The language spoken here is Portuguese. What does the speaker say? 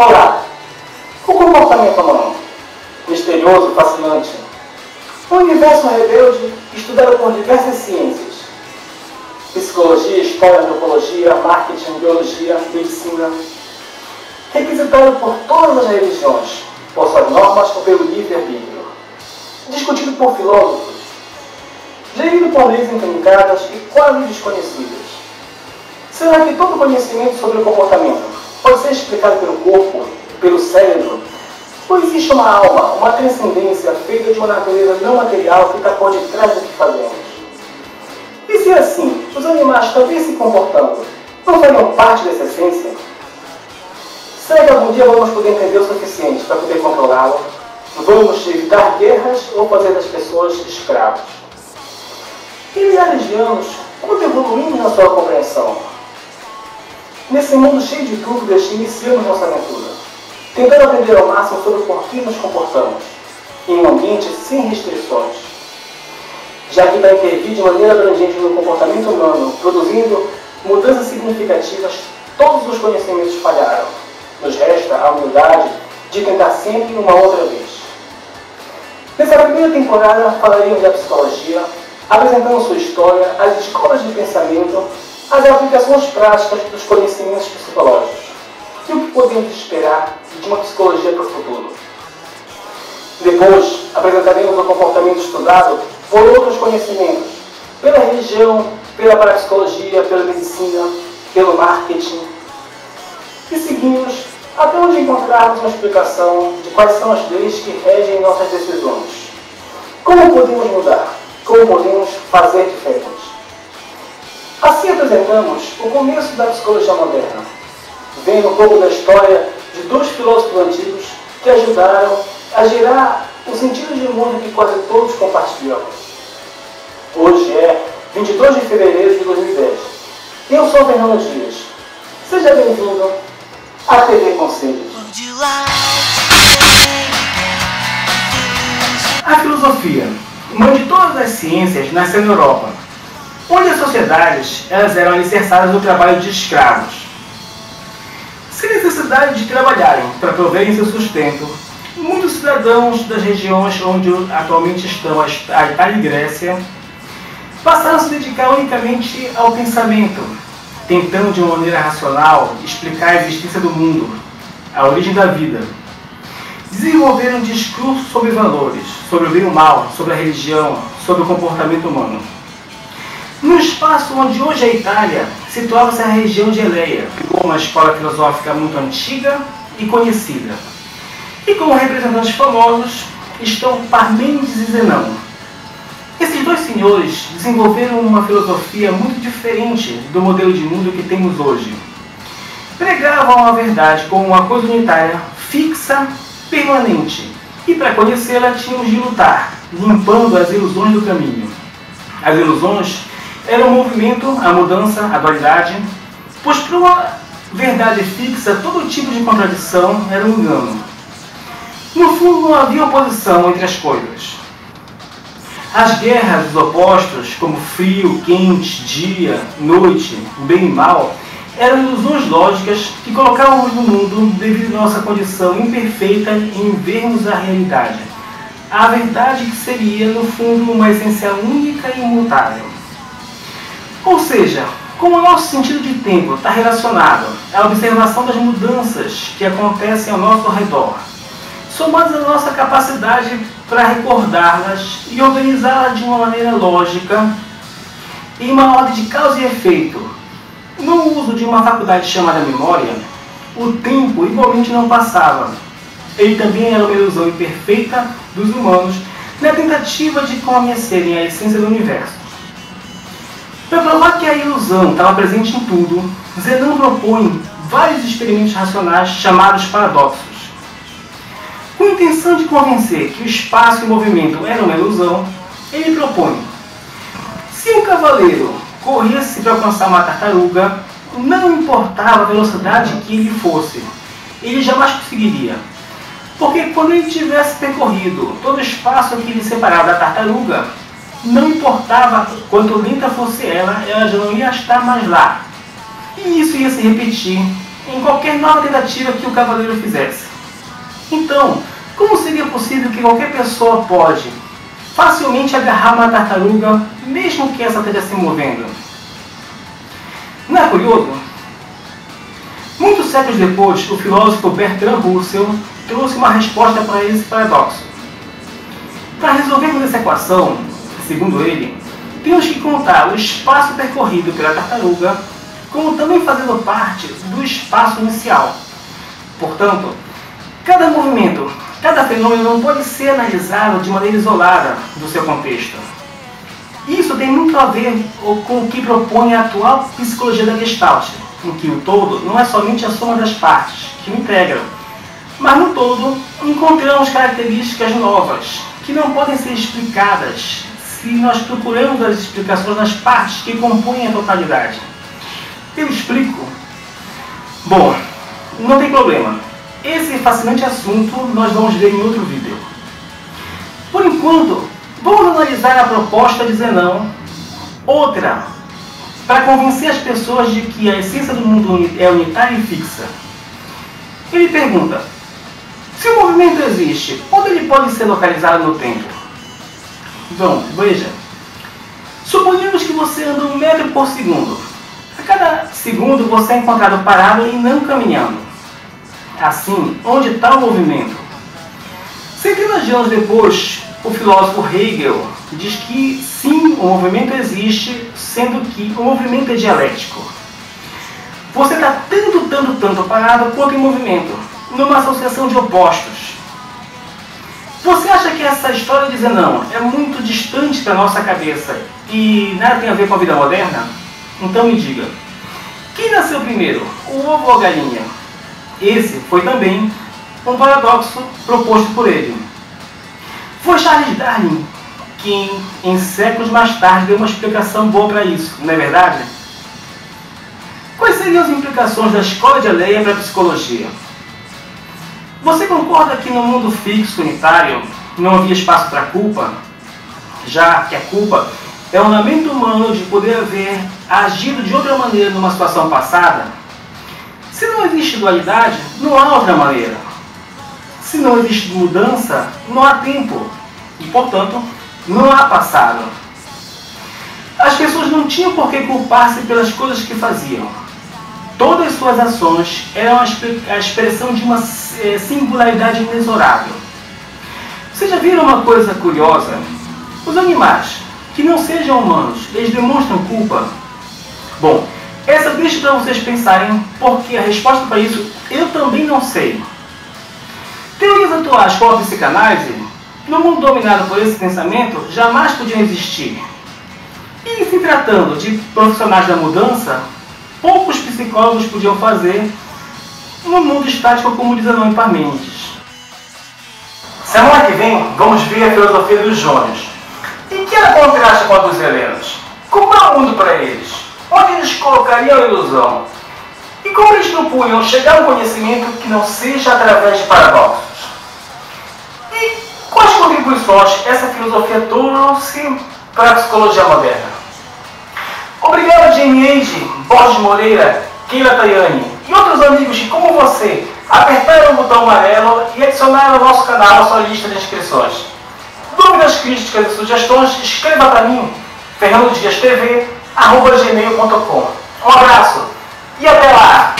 Olá! O comportamento humano, misterioso, fascinante, um universo rebelde estudado por diversas ciências, psicologia, história, antropologia, marketing, biologia, medicina, requisitado por todas as religiões, por suas normas ou pelo livre-arbítrio, discutido por filósofos, gerido por leis intrincadas e quase desconhecidas. Será que todo conhecimento sobre o comportamento pode ser explicado pelo corpo, pelo cérebro? Ou existe uma alma, uma transcendência feita de uma natureza não material que está por detrás do que fazemos? E se assim, os animais também se comportando, não fariam parte dessa essência? Será que algum dia vamos poder entender o suficiente para poder controlá-lo? Vamos evitar guerras ou fazer das pessoas escravos? Em milhares de anos, quanto evoluímos na sua compreensão? Nesse mundo cheio de dúvidas, iniciamos nossa aventura, tentando aprender ao máximo sobre o porquê nos comportamos, em um ambiente sem restrições. Já que para intervir de maneira abrangente no comportamento humano, produzindo mudanças significativas, todos os conhecimentos falharam. Nos resta a humildade de tentar sempre uma outra vez. Nessa primeira temporada falaremos da psicologia, apresentando sua história, as escolas de pensamento, as aplicações práticas dos conhecimentos psicológicos e o que podemos esperar de uma psicologia para o futuro. Depois, apresentaremos o comportamento estudado por outros conhecimentos, pela religião, pela parapsicologia, pela medicina, pelo marketing, e seguimos até onde encontrarmos uma explicação de quais são as leis que regem nossas decisões. Como podemos mudar? Como podemos fazer diferente? Assim apresentamos o começo da psicologia moderna, vendo um pouco da história de dois filósofos antigos que ajudaram a gerar o sentido de mundo que quase todos compartilham. Hoje é 22 de fevereiro de 2010. Eu sou Fernando Dias. Seja bem-vindo à TV Conselhos. A filosofia, mãe de todas as ciências, nasceu na Europa, onde as sociedades eram alicerçadas no trabalho de escravos. Sem necessidade de trabalharem para proverem seu sustento, muitos cidadãos das regiões onde atualmente estão a Itália e Grécia passaram a se dedicar unicamente ao pensamento, tentando de uma maneira racional explicar a existência do mundo, a origem da vida. Desenvolveram um discurso sobre valores, sobre o bem e o mal, sobre a religião, sobre o comportamento humano. No espaço onde hoje é a Itália, situava-se a região de Eleia, uma escola filosófica muito antiga e conhecida. E como representantes famosos estão Parmênides e Zenão. Esses dois senhores desenvolveram uma filosofia muito diferente do modelo de mundo que temos hoje. Pregavam a verdade como uma coisa unitária, fixa, permanente, e para conhecê-la tínhamos de lutar, limpando as ilusões do caminho. As ilusões eram o movimento, a mudança, a dualidade, pois para uma verdade fixa, todo tipo de contradição era um engano. No fundo, não havia oposição entre as coisas. As guerras dos opostos, como frio, quente, dia, noite, bem e mal, eram ilusões lógicas que colocávamos no mundo devido à nossa condição imperfeita em vermos a realidade. A verdade que seria, no fundo, uma essência única e imutável. Ou seja, como o nosso sentido de tempo está relacionado à observação das mudanças que acontecem ao nosso redor, somadas à nossa capacidade para recordá-las e organizá-las de uma maneira lógica, em uma ordem de causa e efeito, no uso de uma faculdade chamada memória, o tempo igualmente não passava. Ele também era uma ilusão imperfeita dos humanos na tentativa de conhecerem a essência do universo. Para provar que a ilusão estava presente em tudo, Zenão propõe vários experimentos racionais chamados paradoxos. Com a intenção de convencer que o espaço e o movimento eram uma ilusão, ele propõe: se um cavaleiro corresse para alcançar uma tartaruga, não importava a velocidade que ele fosse, ele jamais conseguiria. Porque quando ele tivesse percorrido todo o espaço que lhe separava da tartaruga, não importava quanto lenta fosse ela já não ia estar mais lá. E isso ia se repetir em qualquer nova tentativa que o cavaleiro fizesse. Então, como seria possível que qualquer pessoa pode facilmente agarrar uma tartaruga, mesmo que essa esteja se movendo? Não é curioso? Muitos séculos depois, o filósofo Bertrand Russell trouxe uma resposta para esse paradoxo. Para resolvermos essa equação, segundo ele, temos que contar o espaço percorrido pela tartaruga, como também fazendo parte do espaço inicial. Portanto, cada movimento, cada fenômeno não pode ser analisado de maneira isolada do seu contexto. Isso tem muito a ver com o que propõe a atual psicologia da Gestalt, em que o todo não é somente a soma das partes que o integram, mas no todo encontramos características novas que não podem ser explicadas se nós procuramos as explicações nas partes que compõem a totalidade. Eu explico? Bom, não tem problema. Esse fascinante assunto nós vamos ver em outro vídeo. Por enquanto, vamos analisar a proposta de Zenão, outra, para convencer as pessoas de que a essência do mundo é unitária e fixa. Ele pergunta: se o movimento existe, onde ele pode ser localizado no tempo? Então, veja. Suponhamos que você anda 1 metro por segundo. A cada segundo você é encontrado parado e não caminhando. Assim, onde está o movimento? Centenas de anos depois, o filósofo Hegel diz que sim, o movimento existe, sendo que o movimento é dialético. Você está tanto parado quanto em movimento, numa associação de opostos. Você acha que essa história de Zenão é muito distante da nossa cabeça e nada tem a ver com a vida moderna? Então me diga, quem nasceu primeiro, o ovo ou a galinha? Esse foi também um paradoxo proposto por ele. Foi Charles Darwin quem, em séculos mais tarde, deu uma explicação boa para isso, não é verdade? Quais seriam as implicações da escola de Alea para a psicologia? Você concorda que no mundo fixo, unitário, não havia espaço para a culpa? Já que a culpa é um lamento humano de poder haver agido de outra maneira numa situação passada? Se não existe dualidade, não há outra maneira. Se não existe mudança, não há tempo. E, portanto, não há passado. As pessoas não tinham por que culpar-se pelas coisas que faziam. Todas suas ações eram a expressão de uma singularidade inexorável. Vocês já viram uma coisa curiosa? Os animais, que não sejam humanos, eles demonstram culpa? Bom, essa deixa para vocês pensarem, porque a resposta para isso eu também não sei. Teorias atuais como a psicanálise, no mundo dominado por esse pensamento, jamais podiam existir. E se tratando de profissionais da mudança, poucos psicólogos podiam fazer no mundo estático, como diz Zenão e Parmênides. Semana que vem vamos ver a filosofia dos jônios. E que ela contrasta com a dos helenos? Como é o mundo para eles? Onde eles colocariam a ilusão? E como eles propunham chegar a um conhecimento que não seja através de paradoxos? E quais contribuições essa filosofia trouxe para a psicologia moderna? Obrigado, Jane Age, Borges Moreira, Keila Tayani e outros amigos que, como você, apertaram o botão amarelo e adicionaram ao nosso canal a sua lista de inscrições. Dúvidas, críticas e sugestões, escreva para mim, fernandodiastv@gmail.com. Um abraço e até lá!